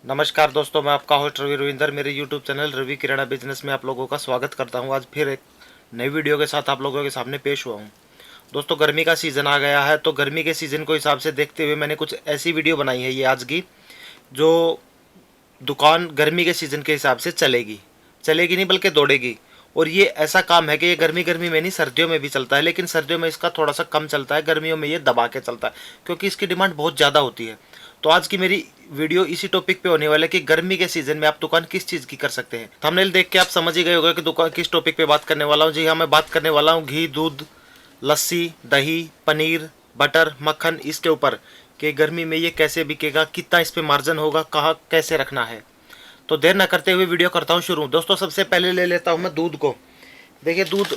नमस्कार दोस्तों, मैं आपका होस्ट रवि रविंदर। मेरे YouTube चैनल रवि किराना बिजनेस में आप लोगों का स्वागत करता हूं। आज फिर एक नई वीडियो के साथ आप लोगों के सामने पेश हुआ हूं। दोस्तों, गर्मी का सीज़न आ गया है, तो गर्मी के सीज़न को हिसाब से देखते हुए मैंने कुछ ऐसी वीडियो बनाई है ये आज की, जो दुकान गर्मी के सीज़न के हिसाब से चलेगी नहीं बल्कि दौड़ेगी। और ये ऐसा काम है कि ये गर्मी गर्मी में नहीं, सर्दियों में भी चलता है, लेकिन सर्दियों में इसका थोड़ा सा कम चलता है, गर्मियों में ये दबा के चलता है क्योंकि इसकी डिमांड बहुत ज़्यादा होती है। तो आज की मेरी वीडियो इसी टॉपिक पे होने वाला है कि गर्मी के सीजन में आप दुकान किस चीज़ की कर सकते हैं। थंबनेल देख के आप समझ ही गए होंगे कि दुकान किस टॉपिक पे बात करने वाला हूँ। जी हाँ, मैं बात करने वाला हूँ घी, दूध, लस्सी, दही, पनीर, बटर, मक्खन, इसके ऊपर कि गर्मी में ये कैसे बिकेगा, कितना इस पर मार्जिन होगा, कहाँ कैसे रखना है। तो देर न करते हुए वीडियो करता हूँ शुरू। दोस्तों, सबसे पहले ले लेता हूँ मैं दूध को। देखिए, दूध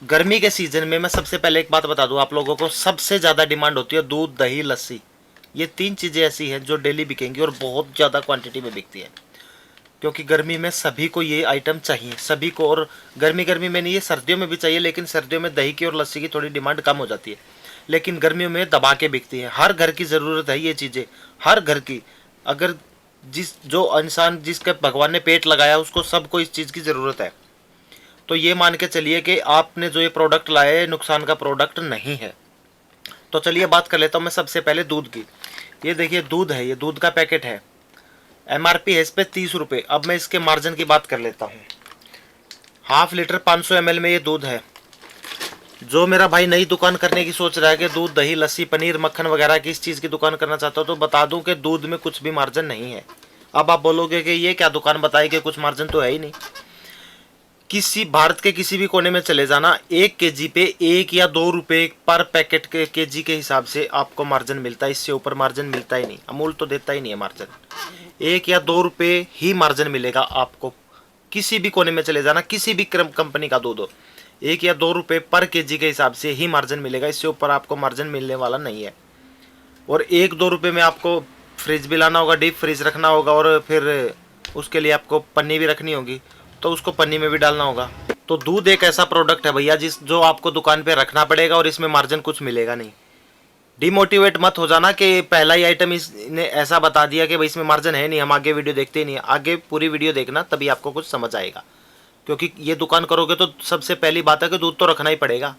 गर्मी के सीजन में मैं सबसे पहले एक बात बता दूं आप लोगों को, सबसे ज़्यादा डिमांड होती है दूध, दही, लस्सी। ये तीन चीज़ें ऐसी हैं जो डेली बिकेंगी और बहुत ज़्यादा क्वांटिटी में बिकती है, क्योंकि गर्मी में सभी को ये आइटम चाहिए, सभी को। और गर्मी गर्मी में नहीं, ये सर्दियों में भी चाहिए, लेकिन सर्दियों में दही की और लस्सी की थोड़ी डिमांड कम हो जाती है, लेकिन गर्मियों में दबा के बिकती है। हर घर की ज़रूरत है ये चीज़ें, हर घर की। अगर जो इंसान जिसके भगवान ने पेट लगाया उसको, सबको इस चीज़ की ज़रूरत है। तो ये मान के चलिए कि आपने जो ये प्रोडक्ट लाया है नुकसान का प्रोडक्ट नहीं है। तो चलिए बात कर लेता हूँ मैं सबसे पहले दूध की। ये देखिए दूध है, ये दूध का पैकेट है, MRP है इस पर 30 रुपये। अब मैं इसके मार्जिन की बात कर लेता हूँ। हाफ लीटर 500 ml में ये दूध है। जो मेरा भाई नई दुकान करने की सोच रहा है कि दूध, दही, लस्सी, पनीर, मक्खन वगैरह की इस चीज़ की दुकान करना चाहता हूँ, तो बता दूँ कि दूध में कुछ भी मार्जिन नहीं है। अब आप बोलोगे कि ये क्या दुकान बताई कि कुछ मार्जिन तो है ही नहीं। किसी भारत के किसी भी कोने में चले जाना, 1 kg पे 1 या 2 रुपए पर पैकेट के केजी के हिसाब से आपको मार्जिन मिलता है। इससे ऊपर मार्जिन मिलता ही नहीं, अमूल तो देता ही नहीं है मार्जिन। 1 या 2 रुपए ही मार्जिन मिलेगा आपको। किसी भी कोने में चले जाना, किसी भी कंपनी का दूध हो, 1 या 2 रुपए पर केजी के हिसाब से ही मार्जिन मिलेगा। इससे ऊपर आपको मार्जिन मिलने वाला नहीं है। और 1-2 रुपए में आपको फ्रिज भी लाना होगा, डीप फ्रिज रखना होगा, और फिर उसके लिए आपको पन्नी भी रखनी होगी, तो उसको पन्नी में भी डालना होगा। तो दूध एक ऐसा प्रोडक्ट है भैया जो आपको दुकान पे रखना पड़ेगा, और इसमें मार्जिन कुछ मिलेगा नहीं। डिमोटिवेट मत हो जाना कि पहला ही आइटम इसने ऐसा बता दिया कि भाई इसमें मार्जिन है नहीं, हम आगे वीडियो देखते ही नहीं। आगे पूरी वीडियो देखना, तभी आपको कुछ समझ आएगा। क्योंकि ये दुकान करोगे तो सबसे पहली बात है कि दूध तो रखना ही पड़ेगा,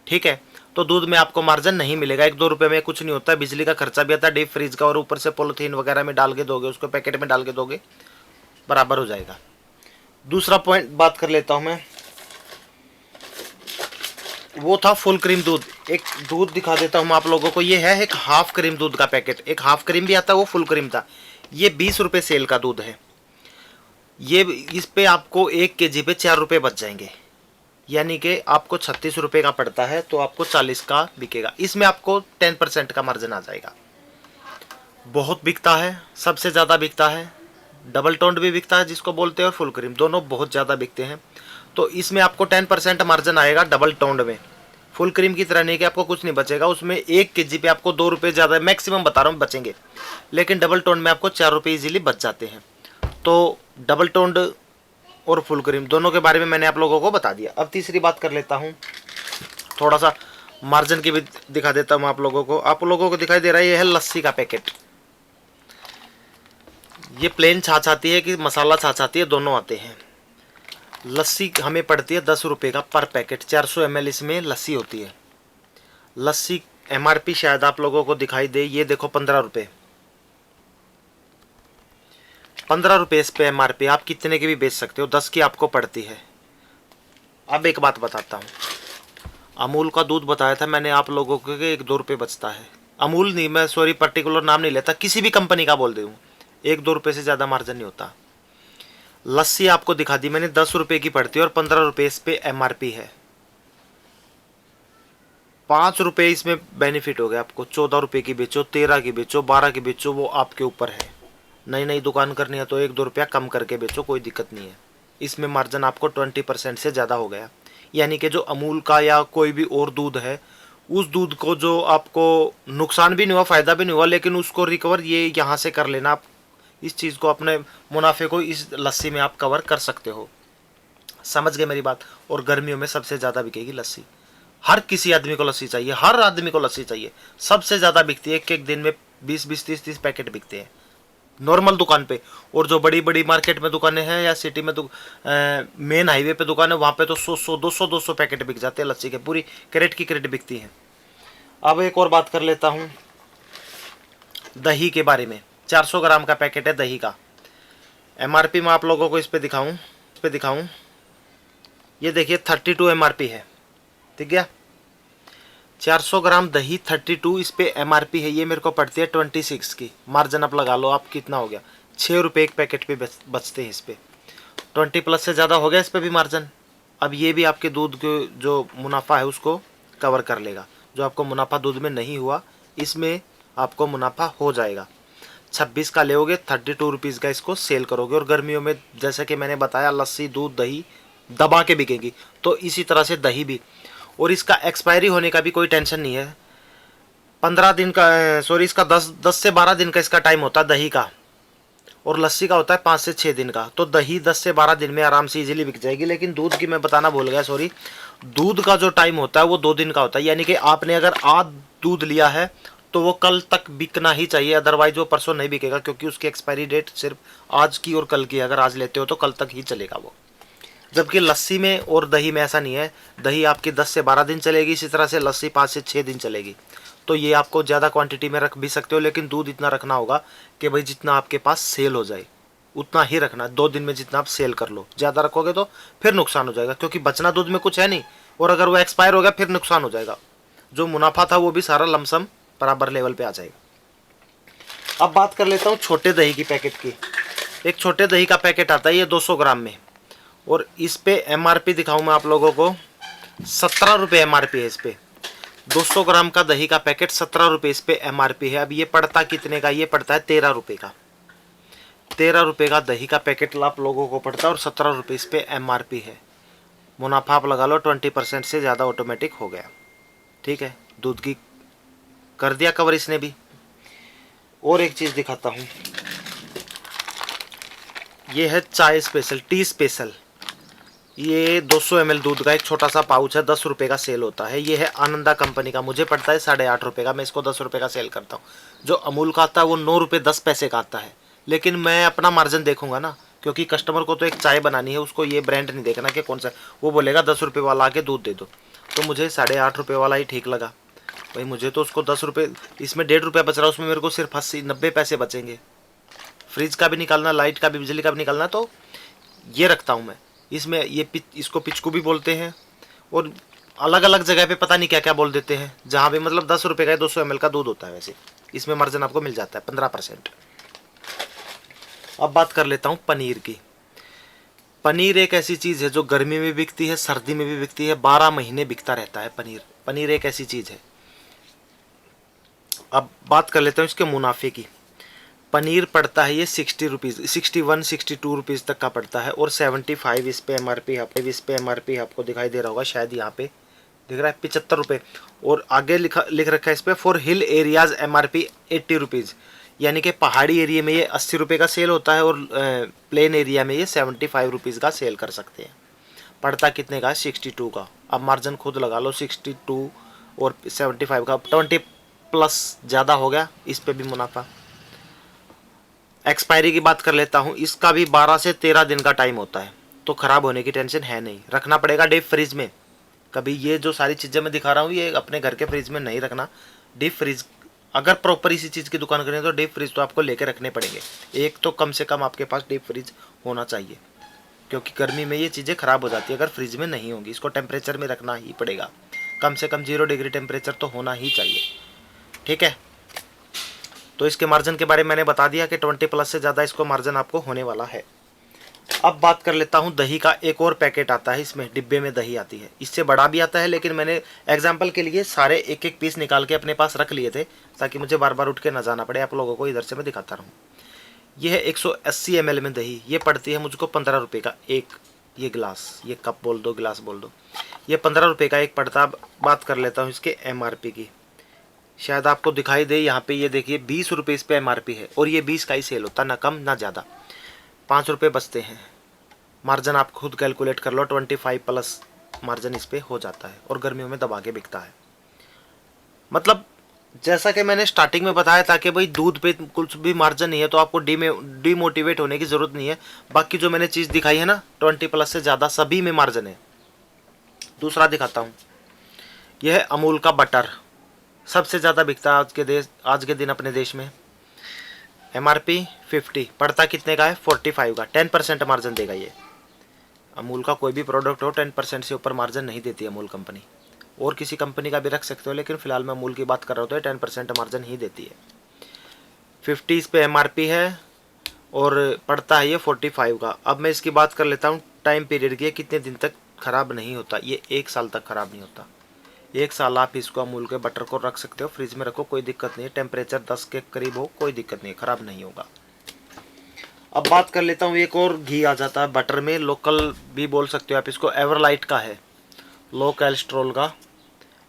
ठीक है। तो दूध में आपको मार्जिन नहीं मिलेगा। 1-2 रुपए में कुछ नहीं होता है। बिजली का खर्चा भी आता है, डीप फ्रीज का, और ऊपर से पॉलिथीन वगैरह में डाल के दोगे, उसको पैकेट में डाल के दोगे, बराबर हो जाएगा। दूसरा पॉइंट बात कर लेता हूं मैं, वो था फुल क्रीम दूध। एक दूध दिखा देता हूं मैं आप लोगों को। ये है एक हाफ क्रीम दूध का पैकेट। एक हाफ क्रीम भी आता है, वो फुल क्रीम था। ये 20 रुपये सेल का दूध है। ये इस पे आपको 1 kg पे 4 रुपये बच जाएंगे, यानी कि आपको 36 रुपये का पड़ता है, तो आपको 40 का बिकेगा। इसमें आपको 10% का मार्जिन आ जाएगा। बहुत बिकता है, सबसे ज़्यादा बिकता है। डबल टोन्ड भी बिकता है जिसको बोलते हैं, और फुल क्रीम, दोनों बहुत ज़्यादा बिकते हैं। तो इसमें आपको 10% मार्जिन आएगा डबल टोन्ड में। फुल क्रीम की तरह नहीं कि आपको कुछ नहीं बचेगा। उसमें 1 kg पे आपको 2 रुपये ज़्यादा मैक्सिमम बता रहा हूँ बचेंगे, लेकिन डबल टोन्ड में आपको 4 रुपये ईजिली बच जाते हैं। तो डबल टोन्ड और फुल क्रीम दोनों के बारे में मैंने आप लोगों को बता दिया। अब तीसरी बात कर लेता हूँ, थोड़ा सा मार्जिन की भी दिखा देता हूँ आप लोगों को। आप लोगों को दिखाई दे रहा है, ये है लस्सी का पैकेट। ये प्लेन छाछ आती है कि मसाला छाछ आती है, दोनों आते हैं। लस्सी हमें पड़ती है 10 रुपये का पर पैकेट। 400 ml इसमें लस्सी होती है। लस्सी MRP शायद आप लोगों को दिखाई दे, ये देखो 15 रुपये। 15 रुपये इस पे MRP। आप कितने की भी बेच सकते हो, 10 की आपको पड़ती है। अब एक बात बताता हूँ, अमूल का दूध बताया था मैंने आप लोगों को कि 1-2 रुपये बचता है। अमूल नहीं, मैं सॉरी पर्टिकुलर नाम नहीं लेता, किसी भी कंपनी का बोल दूँ, 1-2 रुपये से ज़्यादा मार्जिन नहीं होता। लस्सी आपको दिखा दी मैंने, 10 रुपये की पड़ती है और 15 रुपये इस पे MRP है। 5 रुपये इसमें बेनिफिट हो गया आपको। 14 रुपये की बेचो, 13 की बेचो, 12 की बेचो, वो आपके ऊपर है। नई नई दुकान करनी है तो 1-2 रुपया कम करके बेचो, कोई दिक्कत नहीं है। इसमें मार्जिन आपको 20% से ज़्यादा हो गया। यानी कि जो अमूल का या कोई भी और दूध है, उस दूध को जो आपको नुकसान भी नहीं हुआ, फ़ायदा भी नहीं हुआ, लेकिन उसको रिकवर ये यहाँ से कर लेना। आप इस चीज़ को, अपने मुनाफे को इस लस्सी में आप कवर कर सकते हो। समझ गए मेरी बात। और गर्मियों में सबसे ज़्यादा बिकेगी लस्सी। हर किसी आदमी को लस्सी चाहिए, हर आदमी को लस्सी चाहिए। सबसे ज़्यादा बिकती है, एक एक दिन में 20-20, 30-30 पैकेट बिकते हैं। नॉर्मल दुकान पे। और जो बड़ी बड़ी मार्केट में दुकानें हैं या सिटी में मेन हाईवे पे दुकान है, वहाँ पे तो 100 200 पैकेट बिक जाते हैं लस्सी के, पूरी क्रेट की क्रेट बिकती हैं। अब एक और बात कर लेता हूँ दही के बारे में। 400 ग्राम का पैकेट है दही का। एमआरपी मैं आप लोगों को इस पे दिखाऊं, ये देखिए 32 एमआरपी है, ठीक है। 400 ग्राम दही 32 इस पे एमआरपी है। ये मेरे को पड़ती है 26 की। मार्जिन आप लगा लो, आप कितना हो गया, 6 रुपये एक पैकेट पे बचते हैं इस पे। 20+ से ज़्यादा हो गया इस पे भी मार्जिन। अब ये भी आपके दूध के जो मुनाफा है उसको कवर कर लेगा। जो आपको मुनाफा दूध में नहीं हुआ, इसमें आपको मुनाफा हो जाएगा। 26 का लेोगे, 32 रुपीज़ का इसको सेल करोगे। और गर्मियों में जैसे कि मैंने बताया, लस्सी दूध दही दबा के बिकेगी, तो इसी तरह से दही भी। और इसका एक्सपायरी होने का भी कोई टेंशन नहीं है। 15 दिन का, सॉरी, इसका 10 से 12 दिन का इसका टाइम होता है दही का, और लस्सी का होता है 5 से 6 दिन का। तो दही 10 से 12 दिन में आराम से इजीली बिक जाएगी। लेकिन दूध की मैं बताना भूल गया, सॉरी, दूध का जो टाइम होता है वो 2 दिन का होता है। यानी कि आपने अगर आज दूध लिया है तो वो कल तक बिकना ही चाहिए, अदरवाइज वो परसों नहीं बिकेगा, क्योंकि उसकी एक्सपायरी डेट सिर्फ आज की और कल की। अगर आज लेते हो तो कल तक ही चलेगा वो। जबकि लस्सी में और दही में ऐसा नहीं है। दही आपकी 10 से 12 दिन चलेगी, इसी तरह से लस्सी 5 से 6 दिन चलेगी। तो ये आपको ज़्यादा क्वांटिटी में रख भी सकते हो, लेकिन दूध इतना रखना होगा कि भाई जितना आपके पास सेल हो जाए उतना ही रखना। 2 दिन में जितना आप सेल कर लो, ज़्यादा रखोगे तो फिर नुकसान हो जाएगा, क्योंकि बचना दूध में कुछ है नहीं। और अगर वो एक्सपायर हो गया फिर नुकसान हो जाएगा। जो मुनाफा था वो भी सारा लमसम बराबर लेवल पे आ जाएगा। अब बात कर लेता हूँ छोटे दही की पैकेट की। एक छोटे दही का पैकेट आता है ये 200 ग्राम में, और इस पे एमआरपी दिखाऊं मैं आप लोगों को, 17 रुपये एमआरपी है इस पे। 200 ग्राम का दही का पैकेट 17 रुपये इस पे एमआरपी है। अब ये पड़ता कितने का, ये पड़ता है 13 रुपये का। 13 रुपये का दही का पैकेट आप लोगों को पड़ता है, और 17 रुपये इस पे एमआरपी है। मुनाफा आप लगा लो 20% से ज़्यादा ऑटोमेटिक हो गया, ठीक है। दूध की कर दिया कवर इसने भी। और एक चीज़ दिखाता हूँ, ये है चाय स्पेशल, टी स्पेशल। ये 200 ml दूध का एक छोटा सा पाउच है, 10 रुपये का सेल होता है। ये है आनंदा कंपनी का, मुझे पड़ता है 8.5 रुपये का। मैं इसको 10 रुपये का सेल करता हूँ। जो अमूल का आता है वो 9 रुपये 10 पैसे का आता है। लेकिन मैं अपना मार्जिन देखूंगा ना, क्योंकि कस्टमर को तो एक चाय बनानी है, उसको ये ब्रांड नहीं देखना कि कौन सा। वो बोलेगा 10 रुपये वाला आके दूध दे दो, तो मुझे 8.5 रुपये वाला ही ठीक लगा। भाई मुझे तो उसको 10 रुपये, इसमें 1.5 रुपया बच रहा है, उसमें मेरे को सिर्फ 80-90 पैसे बचेंगे। फ्रिज का भी निकालना, लाइट का भी, बिजली का भी निकालना, तो ये रखता हूँ मैं इसमें। ये इसको पिचकू भी बोलते हैं, और अलग अलग जगह पे पता नहीं क्या क्या बोल देते हैं। जहाँ भी मतलब 10 रुपये का 200 ml का दूध होता है। वैसे इसमें मार्जिन आपको मिल जाता है 15%। अब बात कर लेता हूँ पनीर की। पनीर एक ऐसी चीज़ है जो गर्मी में बिकती है, सर्दी में भी बिकती है, 12 महीने बिकता रहता है पनीर। पनीर एक ऐसी चीज़ है। अब बात कर लेते हैं इसके मुनाफे की। पनीर पड़ता है ये 60 रुपीज़, 61 62 रुपीज़ तक का पड़ता है, और 75 इस पे एमआरपी आपको दिखाई दे रहा होगा शायद, यहाँ पे दिख रहा है 75 रुपये। और आगे लिख रखा है इस पर, for hill areas MRP 80 rupees. यानी कि पहाड़ी एरिया में ये 80 रुपये का सेल होता है, और प्लेन एरिया में ये 75 रुपीज़ का सेल कर सकते हैं। पड़ता कितने का, 62 का। अब मार्जिन खुद लगा लो, 62 और 75 का 20+ ज़्यादा हो गया इस पर भी मुनाफा। एक्सपायरी की बात कर लेता हूँ, इसका भी 12 से 13 दिन का टाइम होता है, तो ख़राब होने की टेंशन है नहीं। रखना पड़ेगा डीप फ्रिज में। कभी ये जो सारी चीज़ें मैं दिखा रहा हूँ ये अपने घर के फ्रिज में नहीं रखना, डीप फ्रिज। अगर प्रॉपर इसी चीज़ की दुकान करें तो डीप फ्रिज तो आपको लेके रखने पड़ेंगे। एक तो कम से कम आपके पास डीप फ्रिज होना चाहिए, क्योंकि गर्मी में ये चीज़ें ख़राब हो जाती है अगर फ्रिज में नहीं होंगी। इसको टेम्परेचर में रखना ही पड़ेगा, कम से कम 0 डिग्री टेम्परेचर तो होना ही चाहिए, ठीक है। तो इसके मार्जिन के बारे में मैंने बता दिया कि 20+ से ज़्यादा इसको मार्जिन आपको होने वाला है। अब बात कर लेता हूँ दही का। एक और पैकेट आता है, इसमें डिब्बे में दही आती है, इससे बड़ा भी आता है, लेकिन मैंने एग्जाम्पल के लिए सारे एक एक पीस निकाल के अपने पास रख लिए थे, ताकि मुझे बार बार उठ के ना जाना पड़े, आप लोगों को इधर से मैं दिखाता रहूँ। ये है 180 ml में दही। ये पड़ती है मुझको 15 रुपये का एक। ये गिलास, ये कप बोल दो, गिलास बोल दो, ये 15 रुपये का एक पड़ता। अब बात कर लेता हूँ इसके एमआरपी की। शायद आपको दिखाई दे, यहाँ पे ये देखिए 20 रुपये इस पे एमआरपी है, और ये 20 का ही सेल होता है, ना कम ना ज़्यादा। 5 रुपये बचते हैं। मार्जिन आप खुद कैलकुलेट कर लो, 25+ मार्जिन इस पे हो जाता है, और गर्मियों में दबा के बिकता है। मतलब जैसा कि मैंने स्टार्टिंग में बताया था कि भाई दूध पे कुछ भी मार्जिन नहीं है, तो आपको डीमोटिवेट होने की ज़रूरत नहीं है। बाकी जो मैंने चीज़ दिखाई है ना 20+ से ज़्यादा सभी में मार्जिन है। दूसरा दिखाता हूँ, यह है अमूल का बटर, सबसे ज़्यादा बिकता है आज के दिन अपने देश में। MRP 50, पड़ता कितने का है 45 का। 10% मार्जिन देगा ये। अमूल का कोई भी प्रोडक्ट हो 10% से ऊपर मार्जिन नहीं देती अमूल कंपनी। और किसी कंपनी का भी रख सकते हो, लेकिन फिलहाल मैं अमूल की बात कर रहा हूँ तो 10% मार्जिन ही देती है। 50 इस पे MRP है और पड़ता है ये 45 का। अब मैं इसकी बात कर लेता हूँ टाइम पीरियड की, कितने दिन तक ख़राब नहीं होता। ये 1 साल तक ख़राब नहीं होता। 1 साल आप इसको अमूल के बटर को रख सकते हो, फ्रिज में रखो, कोई दिक्कत नहीं है। टेम्परेचर 10 के करीब हो, कोई दिक्कत नहीं है, ख़राब नहीं होगा। अब बात कर लेता हूँ, एक और घी आ जाता है बटर में, लोकल भी बोल सकते हो आप इसको, एवरलाइट का है, लो कोलेस्ट्रॉल का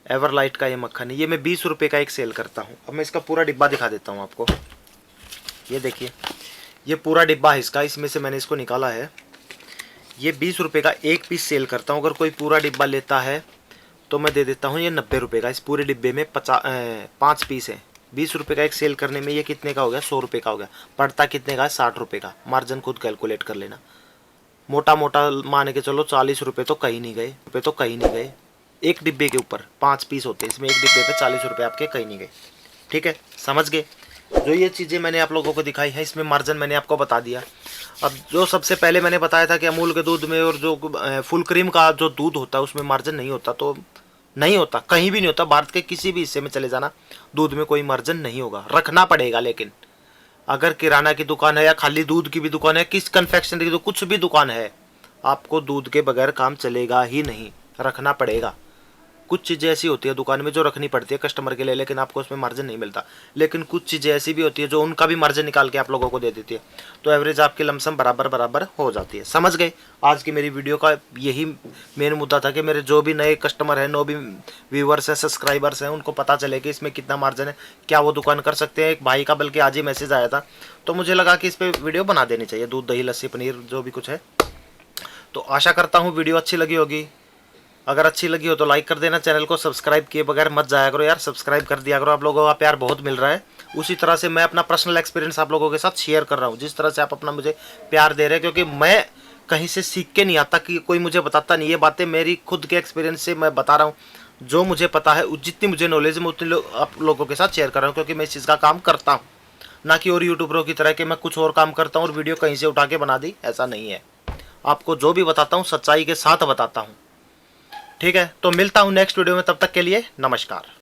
एवरलाइट का ये मक्खन है। ये मैं 20 रुपये का एक सेल करता हूँ। अब मैं इसका पूरा डिब्बा दिखा देता हूँ आपको। ये देखिए, ये पूरा डिब्बा है इसका, इसमें से मैंने इसको निकाला है। ये 20 रुपये का एक पीस सेल करता हूँ। अगर कोई पूरा डिब्बा लेता है तो मैं दे देता हूँ ये 90 रुपये का। इस पूरे डिब्बे में 5 पीस है। 20 रुपये का एक सेल करने में ये कितने का हो गया, 100 रुपये का हो गया। पड़ता कितने का है, 60 रुपये का। मार्जिन खुद कैलकुलेट कर लेना। मोटा मोटा मान के चलो 40 रुपये तो कहीं नहीं गए। एक डिब्बे के ऊपर 5 पीस होते हैं, इसमें एक डिब्बे पे 40 रुपये आपके कहीं नहीं गए। ठीक है, समझ गए। जो ये चीज़ें मैंने आप लोगों को दिखाई है, इसमें मार्जिन मैंने आपको बता दिया। अब जो सबसे पहले मैंने बताया था कि अमूल के दूध में और जो फुल क्रीम का जो दूध होता है उसमें मार्जिन नहीं होता, तो नहीं होता, कहीं भी नहीं होता। भारत के किसी भी हिस्से में चले जाना, दूध में कोई मार्जिन नहीं होगा, रखना पड़ेगा। लेकिन अगर किराना की दुकान है या खाली दूध की भी दुकान है, किस कन्फेक्शनरी की तो कुछ भी दुकान है, आपको दूध के बगैर काम चलेगा ही नहीं, रखना पड़ेगा। कुछ चीज़ें ऐसी होती है दुकान में जो रखनी पड़ती है कस्टमर के लिए, लेकिन आपको उसमें मार्जिन नहीं मिलता। लेकिन कुछ चीज़ें ऐसी भी होती है जो उनका भी मार्जिन निकाल के आप लोगों को दे देती है, तो एवरेज आपकी लमसम बराबर हो जाती है। समझ गए। आज की मेरी वीडियो का यही मेन मुद्दा था कि मेरे जो भी नए कस्टमर हैं, नो भी व्यूवर्स हैं, सब्सक्राइबर्स हैं, उनको पता चले कि इसमें कितना मार्जिन है, क्या वो दुकान कर सकते हैं। एक भाई का बल्कि आज ही मैसेज आया था, तो मुझे लगा कि इस पर वीडियो बना देनी चाहिए। दूध, दही, लस्सी, पनीर जो भी कुछ है। तो आशा करता हूँ वीडियो अच्छी लगी होगी। अगर अच्छी लगी हो तो लाइक कर देना। चैनल को सब्सक्राइब किए बगैर मत जाया करो यार, सब्सक्राइब कर दिया करो। आप लोगों का प्यार बहुत मिल रहा है। उसी तरह से मैं अपना पर्सनल एक्सपीरियंस आप लोगों के साथ शेयर कर रहा हूँ, जिस तरह से आप अपना मुझे प्यार दे रहे हैं, क्योंकि मैं कहीं से सीख के नहीं आता, कि कोई मुझे बताता नहीं। ये बातें मेरी खुद के एक्सपीरियंस से मैं बता रहा हूँ। जो मुझे पता है, जितनी मुझे नॉलेज है, मैं उतनी आप लोगों के साथ शेयर कर रहा हूँ, क्योंकि मैं इस चीज़ का काम करता हूँ। ना कि और यूट्यूबरों की तरह कि मैं कुछ और काम करता हूँ और वीडियो कहीं से उठा के बना दी, ऐसा नहीं है। आपको जो भी बताता हूँ सच्चाई के साथ बताता हूँ। ठीक है, तो मिलता हूँ नेक्स्ट वीडियो में, तब तक के लिए नमस्कार।